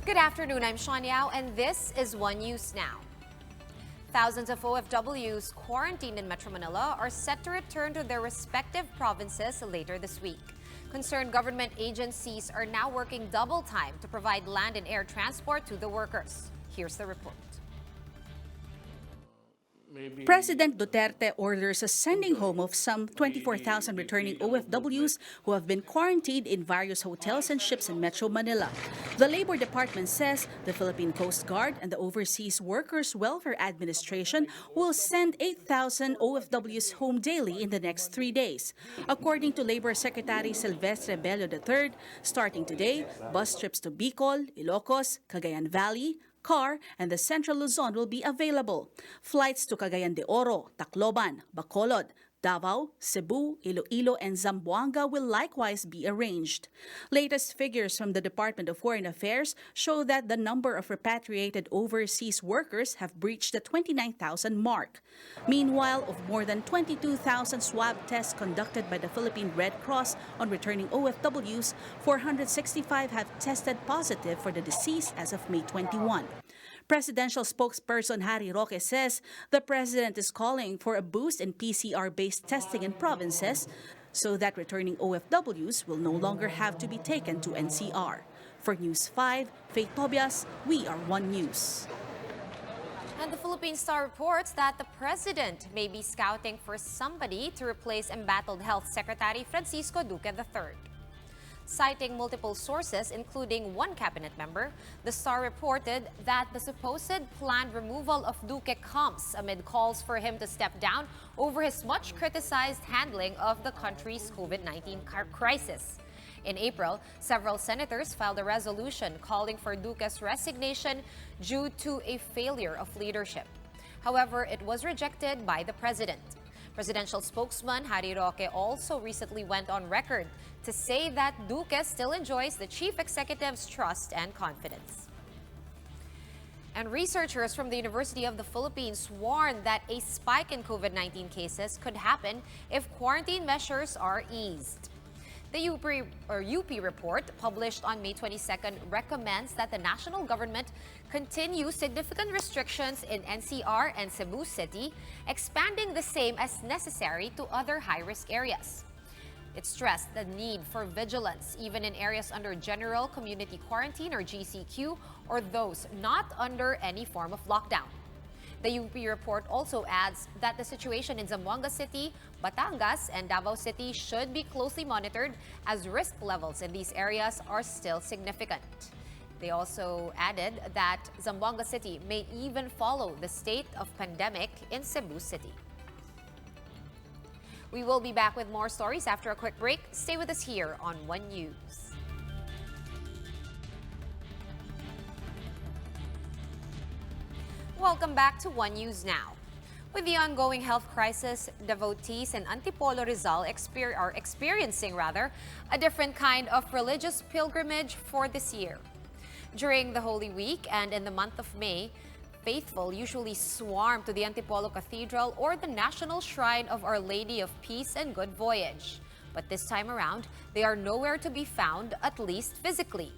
Good afternoon, I'm Sean Yao, and this is One News Now. Thousands of OFWs quarantined in Metro Manila are set to return to their respective provinces later this week. Concerned government agencies are now working double time to provide land and air transport to the workers. Here's the report. President Duterte orders a sending home of some 24,000 returning OFWs who have been quarantined in various hotels and ships in Metro Manila. The Labor Department says the Philippine Coast Guard and the Overseas Workers Welfare Administration will send 8,000 OFWs home daily in the next 3 days. According to Labor Secretary Silvestre Bello III, starting today, bus trips to Bicol, Ilocos, Cagayan Valley, car, and the Central Luzon will be available. Flights to Cagayan de Oro, Tacloban, Bacolod, Davao, Cebu, Iloilo, and Zamboanga will likewise be arranged. Latest figures from the Department of Foreign Affairs show that the number of repatriated overseas workers have breached the 29,000 mark. Meanwhile, of more than 22,000 swab tests conducted by the Philippine Red Cross on returning OFWs, 465 have tested positive for the disease as of May 21. Presidential spokesperson Harry Roque says the president is calling for a boost in PCR-based testing in provinces so that returning OFWs will no longer have to be taken to NCR. For News 5, Faith Tobias, we are One News. And the Philippine Star reports that the president may be scouting for somebody to replace embattled Health Secretary Francisco Duque III. Citing multiple sources, including one cabinet member, the Star reported that the supposed planned removal of Duque comes amid calls for him to step down over his much criticized handling of the country's COVID-19 crisis. In April, several senators filed a resolution calling for Duque's resignation due to a failure of leadership. However, it was rejected by the president. Presidential spokesman Harry Roque also recently went on record to say that Duque still enjoys the chief executive's trust and confidence. And researchers from the University of the Philippines warned that a spike in COVID-19 cases could happen if quarantine measures are eased. The UP report, published on May 22nd, recommends that the national government continue significant restrictions in NCR and Cebu City, expanding the same as necessary to other high-risk areas. It stressed the need for vigilance, even in areas under General Community Quarantine or GCQ, or those not under any form of lockdown. The UP report also adds that the situation in Zamboanga City, Batangas, and Davao City should be closely monitored as risk levels in these areas are still significant. They also added that Zamboanga City may even follow the state of pandemic in Cebu City. We will be back with more stories after a quick break. Stay with us here on One News. Welcome back to One News Now. With the ongoing health crisis, devotees in Antipolo, Rizal are experiencing a different kind of religious pilgrimage for this year. During the Holy Week and in the month of May, faithful usually swarm to the Antipolo Cathedral or the National Shrine of Our Lady of Peace and Good Voyage. But this time around, they are nowhere to be found, at least physically.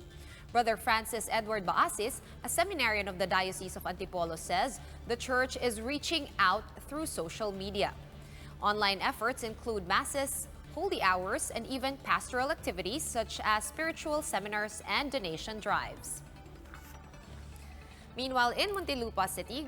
Brother Francis Edward Baasis, a seminarian of the Diocese of Antipolo, says the church is reaching out through social media. Online efforts include masses, holy hours, and even pastoral activities such as spiritual seminars and donation drives. Meanwhile, in Muntinlupa City,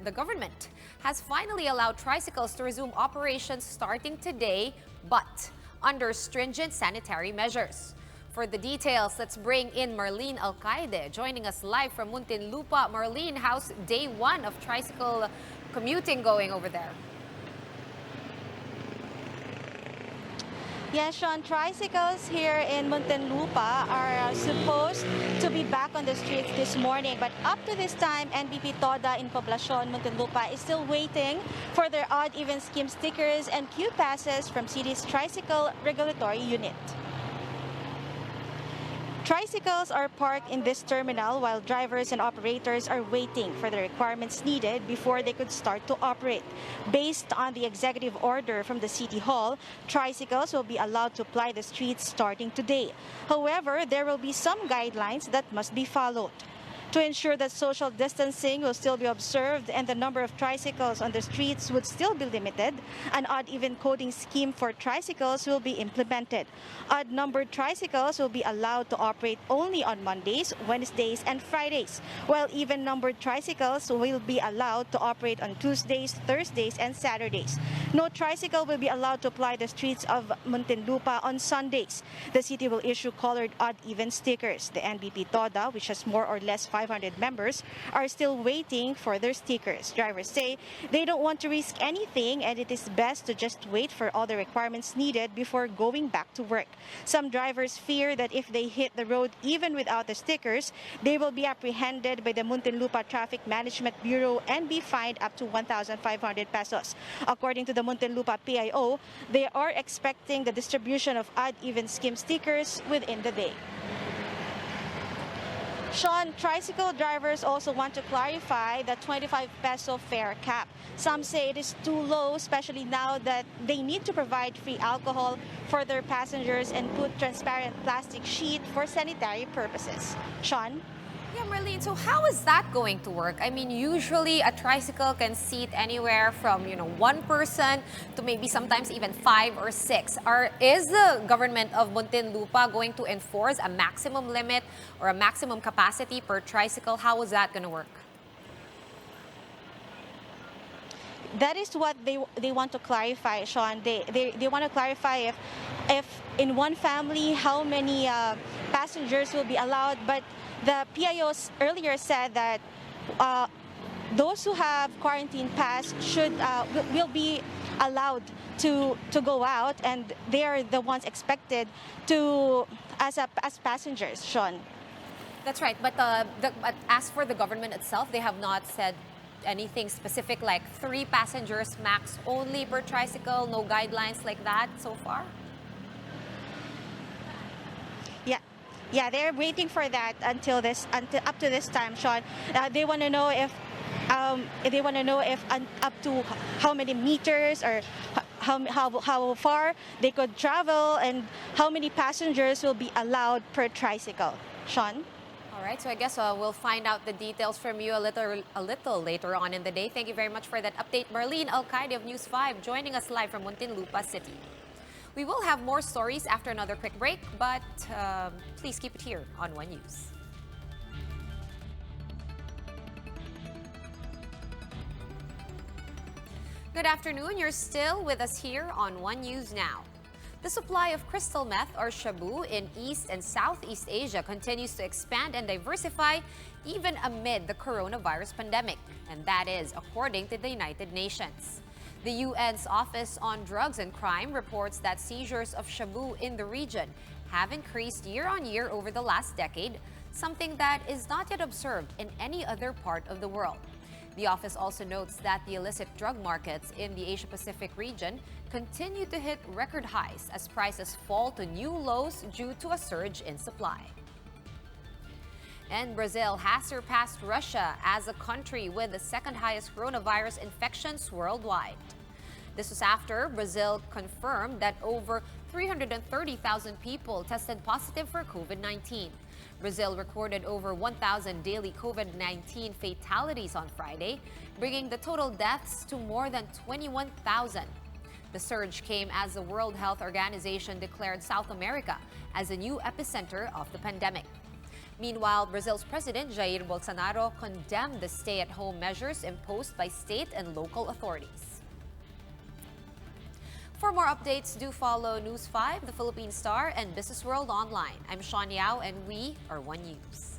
the government has finally allowed tricycles to resume operations starting today, but under stringent sanitary measures. For the details, let's bring in Marlene Alcaide, joining us live from Muntinlupa. Marlene, how's day one of tricycle commuting going over there? Yes, Sean, tricycles here in Muntinlupa are supposed to be back on the streets this morning. But up to this time, NBP Toda in Poblacion, Muntinlupa is still waiting for their odd-even scheme stickers and queue passes from city's tricycle regulatory unit. Tricycles are parked in this terminal while drivers and operators are waiting for the requirements needed before they could start to operate. Based on the executive order from the City Hall, tricycles will be allowed to ply the streets starting today. However, there will be some guidelines that must be followed. To ensure that social distancing will still be observed and the number of tricycles on the streets would still be limited, an odd-even coding scheme for tricycles will be implemented. Odd-numbered tricycles will be allowed to operate only on Mondays, Wednesdays, and Fridays, while even-numbered tricycles will be allowed to operate on Tuesdays, Thursdays, and Saturdays. No tricycle will be allowed to ply the streets of Muntinlupa on Sundays. The city will issue colored odd-even stickers. The NBP TODA, which has more or less 500 members, are still waiting for their stickers. Drivers say they don't want to risk anything and it is best to just wait for all the requirements needed before going back to work. Some drivers fear that if they hit the road even without the stickers, they will be apprehended by the Muntinlupa Traffic Management Bureau and be fined up to 1,500 pesos. According to the Muntinlupa PIO, they are expecting the distribution of odd-even scheme stickers within the day. Sean, tricycle drivers also want to clarify the 25 peso fare cap. Some say it is too low, especially now that they need to provide free alcohol for their passengers and put transparent plastic sheet for sanitary purposes. Sean? Yeah, Marlene, so how is that going to work? I mean, usually a tricycle can seat anywhere from, one person to maybe sometimes even 5 or 6. Is the government of Muntinlupa going to enforce a maximum limit or a maximum capacity per tricycle? How is that going to work? That is what they want to clarify, Sean. They want to clarify if in one family how many passengers will be allowed. But the PIOs earlier said that those who have quarantine pass will be allowed to go out, and they are the ones expected to as passengers, Sean. That's right. But as for the government itself, they have not said anything specific like 3 passengers max only per tricycle, no guidelines like that so far? Yeah, they're waiting for that until up to this time, Sean. They want to know if up to how many meters or how far they could travel and how many passengers will be allowed per tricycle. Sean? All right, so I guess we'll find out the details from you a little later on in the day. Thank you very much for that update. Marlene Alcaide of News 5 joining us live from Muntinlupa City. We will have more stories after another quick break, but please keep it here on One News. Good afternoon. You're still with us here on One News Now. The supply of crystal meth or shabu in East and Southeast Asia continues to expand and diversify even amid the coronavirus pandemic, and that is according to the United Nations. The UN's Office on Drugs and Crime reports that seizures of shabu in the region have increased year on year over the last decade, something that is not yet observed in any other part of the world. The office also notes that the illicit drug markets in the Asia-Pacific region continue to hit record highs as prices fall to new lows due to a surge in supply. And Brazil has surpassed Russia as a country with the second highest coronavirus infections worldwide. This was after Brazil confirmed that over 330,000 people tested positive for COVID-19. Brazil recorded over 1,000 daily COVID-19 fatalities on Friday, bringing the total deaths to more than 21,000. The surge came as the World Health Organization declared South America as a new epicenter of the pandemic. Meanwhile, Brazil's President Jair Bolsonaro condemned the stay-at-home measures imposed by state and local authorities. For more updates, do follow News 5, The Philippine Star, and Business World Online. I'm Sean Yao, and we are One News.